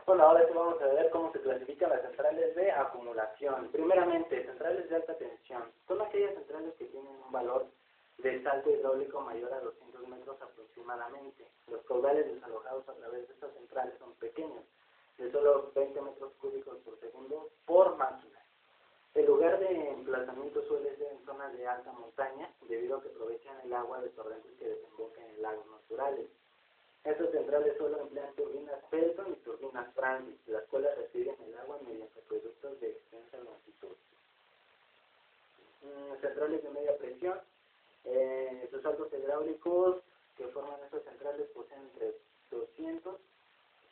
Bueno, ahora sí vamos a ver cómo se clasifican las centrales de acumulación. Primeramente, centrales de alta tensión. Son aquellas centrales que tienen un valor de salto hidráulico mayor a 200 metros aproximadamente. Los caudales desalojados a través de estas centrales son pequeños, de solo 20 metros cúbicos por segundo por máquina. El lugar de emplazamiento suele ser en zonas de alta montaña, debido a que aprovechan el agua de torrentes que desembocan en lagos naturales. Estas centrales solo emplean turbinas Pelton y turbinas Francis, las cuales reciben el agua mediante acueductos de extensa longitud. Centrales de media presión. Sus saltos hidráulicos que forman estas centrales poseen entre 200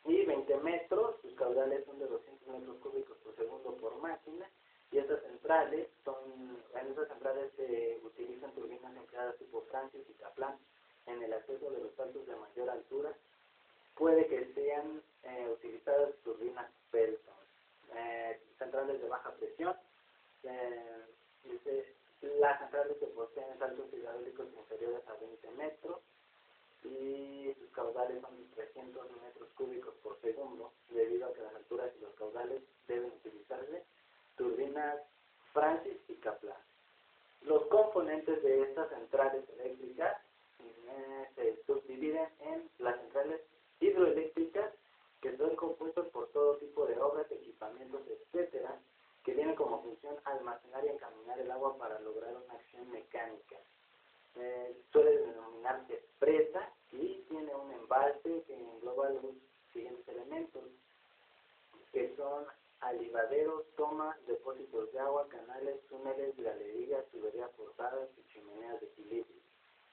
y 20 metros. Sus caudales son de 200 metros cúbicos por segundo por máquina. Y en estas centrales se utilizan turbinas empleadas tipo Francis y Kaplan. En el acceso de los saltos de mayor altura puede que sean utilizadas turbinas Pelton. Centrales de baja presión. Las centrales que poseen saltos hidráulicos inferiores a 20 metros y sus caudales son de 300 metros cúbicos por segundo, debido a que las alturas y los caudales deben utilizarse turbinas Francis y Kaplan. Los componentes de estas centrales eléctricas se subdividen en las centrales hidroeléctricas, que son compuestas por todo tipo de obras, equipamientos, etcétera, que tienen como función almacenar y encaminar el agua para lograr una acción mecánica. Suele denominarse presa y tiene un embalse que engloba los siguientes elementos, que son alivaderos, tomas, depósitos de agua, canales, túneles, galerías, tuberías forzadas y chimeneas de equilibrio.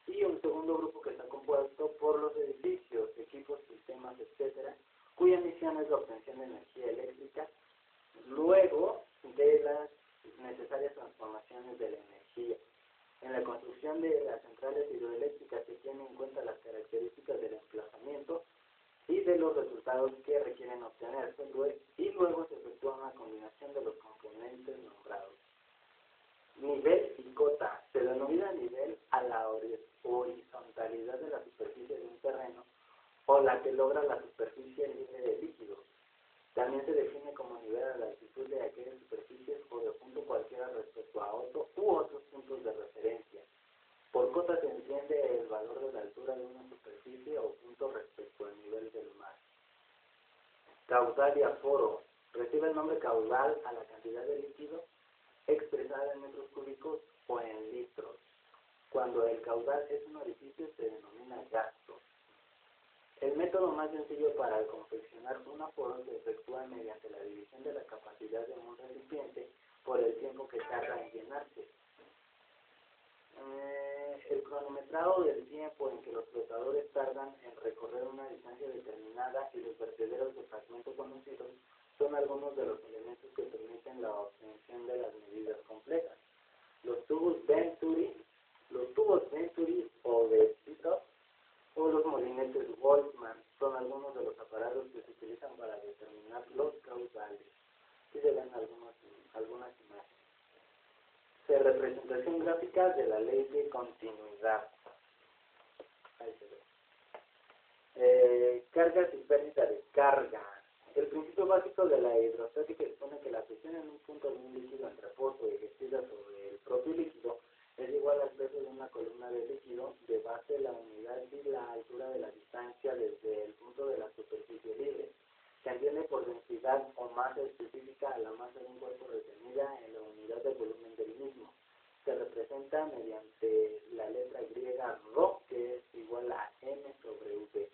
Y un segundo grupo que está compuesto por los edificios, equipos, sistemas, etcétera, cuya misión es la obtención de energía eléctrica luego de las necesarias transformaciones de la energía. En la construcción de las centrales hidroeléctricas se tienen en cuenta las características del emplazamiento y de los resultados que requieren obtenerse, y luego se efectúa una combinación de los componentes nombrados. Nivel y cota. Se denomina nivel a la horizontalidad de la superficie de un terreno o la que logra la superficie libre de líquidos. También se define como nivel a la altitud de aquellas superficies o de punto cualquiera respecto a otro u otros puntos de referencia. Por cota se entiende el valor de la altura de una superficie o punto respecto al nivel del mar. Caudal y aforo. Recibe el nombre caudal a la cantidad de líquido expresada en metros cúbicos o en litros. Cuando el caudal es un orificio se denomina gasto. El método más sencillo para confeccionar un aforo se efectúa mediante la división de la capacidad de un recipiente por el tiempo que tarda en llenarse. El cronometrado del tiempo en que los flotadores tardan en recorrer una distancia determinada y los vertederos de fragmentos conocidos son algunos de los elementos que permiten la obtención de las medidas complejas. Los tubos Venturi o de Tito o los molinetes Wolfman son algunos de los aparatos que se utilizan para determinar los caudales. Aquí se ven algunas imágenes. Representación gráfica de la ley de continuidad. Ahí se ve. Cargas y pérdida de carga. El principio básico de la hidrostática expone que la presión en un punto de un líquido en reposo ejercida sobre el propio líquido es igual al peso de una columna de líquido de base, la unidad y la altura de la distancia desde el punto de la superficie libre. Se entiende por densidad o masa específica a la masa de un cuerpo retenida en la unidad de volumen del mismo. Se representa mediante la letra griega ρ, que es igual a m sobre v,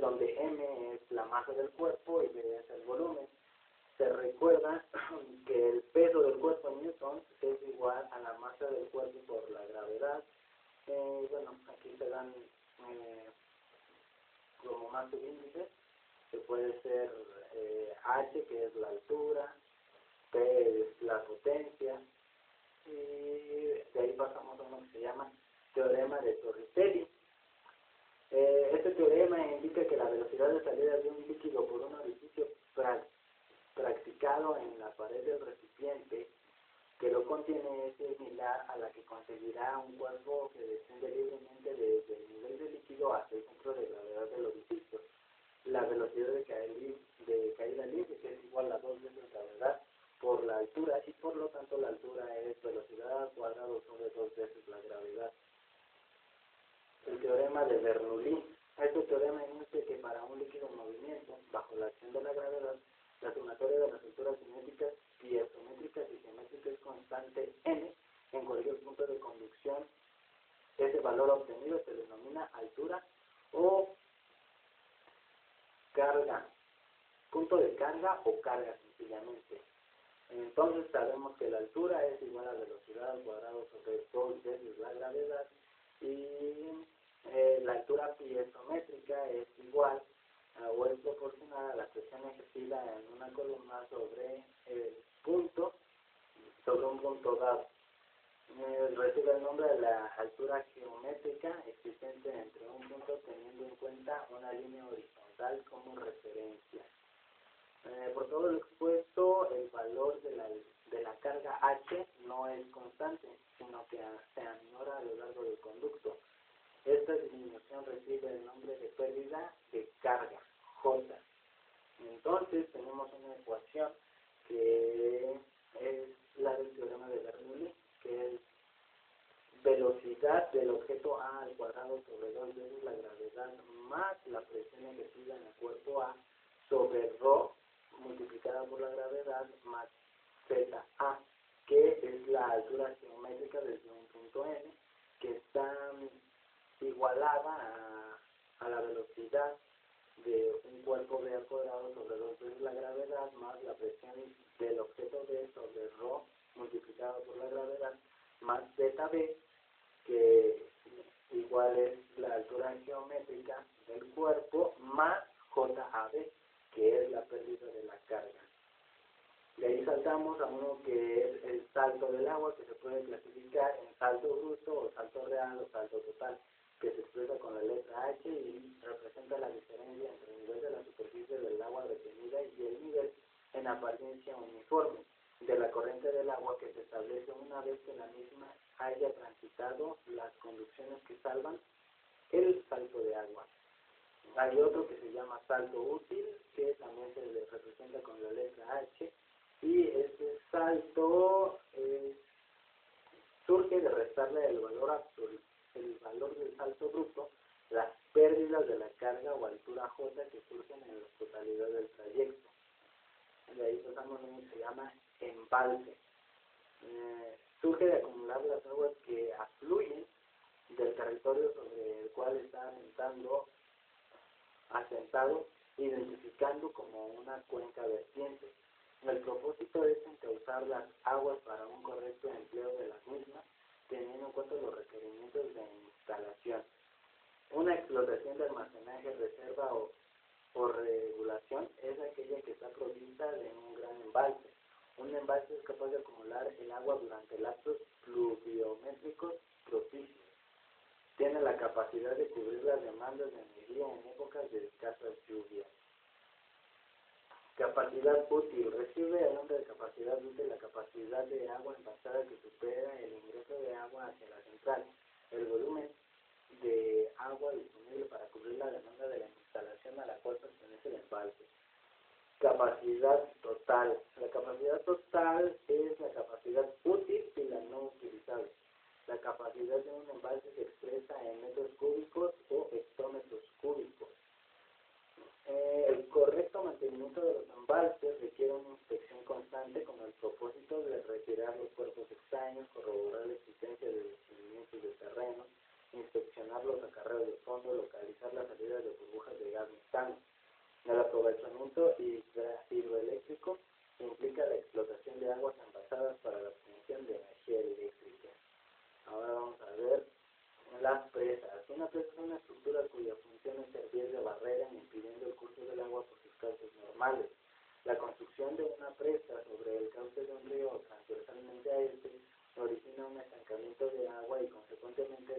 donde m es la masa del cuerpo y v es el volumen. Se recuerda que el peso del cuerpo en newtons es igual a la masa del cuerpo por la gravedad. Aquí se dan como más subíndices, que puede ser h, que es la altura, p es la potencia, y de ahí pasamos a uno que se llama teorema de Torricelli. Este teorema indica que la velocidad de salida de un líquido por un orificio practicado en la pared del recipiente que lo contiene es similar a la que conseguirá un cuerpo que desciende libremente desde el nivel del líquido hasta el centro de gravedad del orificio. La velocidad de caer el teorema de Bernoulli. Este teorema enuncia que para un líquido en movimiento, bajo la acción de la gravedad, la sumatoria de las alturas cinéticas, piezométricas y geométricas es constante n en cualquier punto de conducción. Ese valor obtenido se denomina altura o carga, punto de carga o carga sencillamente. Entonces sabemos que la altura es igual a velocidad al cuadrado sobre 2 veces la gravedad y la altura piezométrica es igual o es proporcional a la presión ejercida en una columna sobre un punto dado. Recibe el nombre de la altura geométrica existente entre un punto teniendo en cuenta una línea horizontal como referencia. Por todo lo expuesto, el valor de la carga H no es constante, sino que se aminora a lo largo del conducto. Esta disminución recibe el nombre de pérdida de carga, J. Entonces tenemos una ecuación que es la del teorema de Bernoulli, que es velocidad del objeto A al cuadrado sobre 2 veces la gravedad más la presión ejercida en el cuerpo A sobre ρ multiplicada por la gravedad más zeta, que es la altura geométrica desde un punto n, que está igualada a la velocidad de un cuerpo B al cuadrado sobre 2 veces la gravedad más la presión del objeto B sobre ρ multiplicado por la gravedad más zeta B, que igual es la altura geométrica del cuerpo más JAB, que es la pérdida de la carga. De ahí saltamos a uno que es el salto del agua, que se puede clasificar en salto bruto o salto real o salto total, que se expresa con la letra H y representa la diferencia entre el nivel de la superficie del agua retenida y el nivel en apariencia uniforme de la corriente del agua, que se establece una vez que la misma haya transitado las conducciones que salvan el salto de agua. Hay otro que se llama salto útil, que también se le representa con la letra H, y este salto surge de restarle el valor absoluto, el valor del salto bruto, las pérdidas de la carga o altura J que surgen en la totalidad del trayecto. De ahí pasamos a uno que se llama embalse. Surge de acumular las aguas que afluyen del territorio sobre el cual está asentado, identificando como una cuenca vertiente. El propósito es encauzar las aguas para un correcto empleo de las mismas, teniendo en cuenta los requerimientos de instalación. Una explotación de almacenaje, reserva o regulación es aquella que está provista de un gran embalse. Un embalse es capaz de acumular el agua durante lapsos pluviométricos propicios. Tiene la capacidad de cubrir las demandas de energía en épocas de escasas lluvias. Capacidad útil. Recibe el nombre de capacidad útil la capacidad de agua envasada que supera el ingreso de agua hacia la central. El volumen de agua disponible para cubrir la demanda de la instalación a la cual pertenece el embalse. Capacidad total. La capacidad total es la capacidad útil y la no utilizable. La capacidad de un embalse se expresa en metros cúbicos o hectómetros cúbicos. El correcto mantenimiento de los embalses requiere una inspección constante con el propósito de retirar los cuerpos extraños, corroborar la existencia de descubrimientos de terreno, inspeccionar los acarreos de fondo, localizar las salidas de burbujas de gas metano. El aprovechamiento hidroeléctrico implica la explotación de aguas envasadas para la obtención de energía eléctrica. Ahora vamos a ver las presas. Una presa es una estructura cuya función es servir de barrera impidiendo el curso del agua por sus cauces normales. La construcción de una presa sobre el cauce de un río o transversalmente a este origina un estancamiento de agua y consecuentemente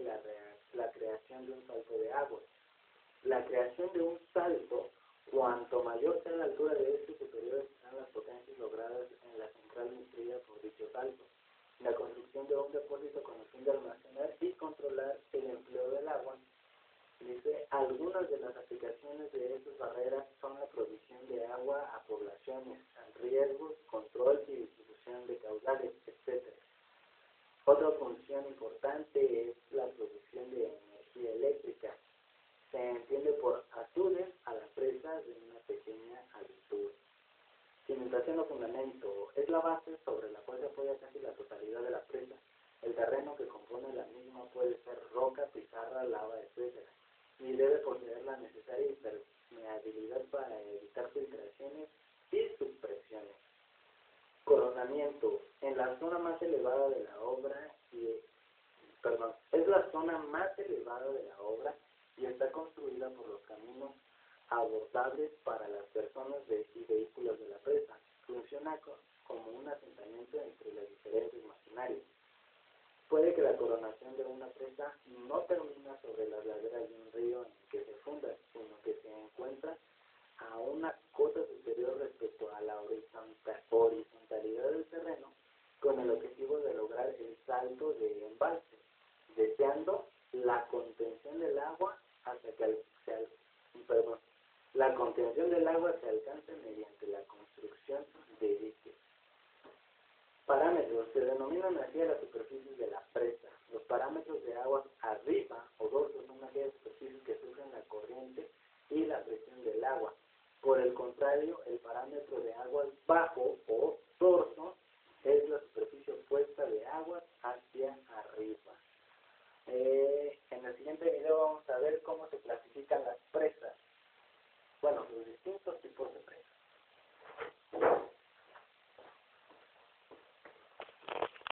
la creación de un salto de agua. La creación de un salto, cuanto mayor sea la altura de este, superiores serán las potencias logradas en la central nutrida por dicho salto. La construcción de un depósito con el fin de almacenar y controlar el empleo del agua. Dice, algunas de las aplicaciones de estas barreras son la provisión de agua a poblaciones, riesgos, control y distribución de caudales, etc. Otra función importante es la producción de energía eléctrica. fundamento, es la base sobre la cual se apoya casi la totalidad de la presa. El terreno que compone la misma puede ser roca, pizarra, lava, etc. Y debe poseer la necesaria impermeabilidad para evitar filtraciones y subpresiones. Coronamiento. En la zona más elevada de la obra es la zona más elevada de la obra y está construida por los caminos abordables para las personas y vehículos de la presa. Funciona como un asentamiento entre las diferentes maquinarias. Puede que la coronación de una presa no termina sobre las laderas de un río en el que se funda, sino que se encuentra a una cota superior respecto a la horizontalidad del terreno, con el objetivo de lograr el salto de embalse, deseando la contención del agua hasta que la contención del agua se alcanza mediante la construcción de diques. Parámetros. Se denominan así a las superficies de la presa. Los parámetros de aguas arriba o dorso son aquellas superficies que sufren la corriente y la presión del agua. Por el contrario, el parámetro de aguas bajo o dorso es la superficie opuesta de aguas hacia arriba. En el siguiente video vamos a ver cómo se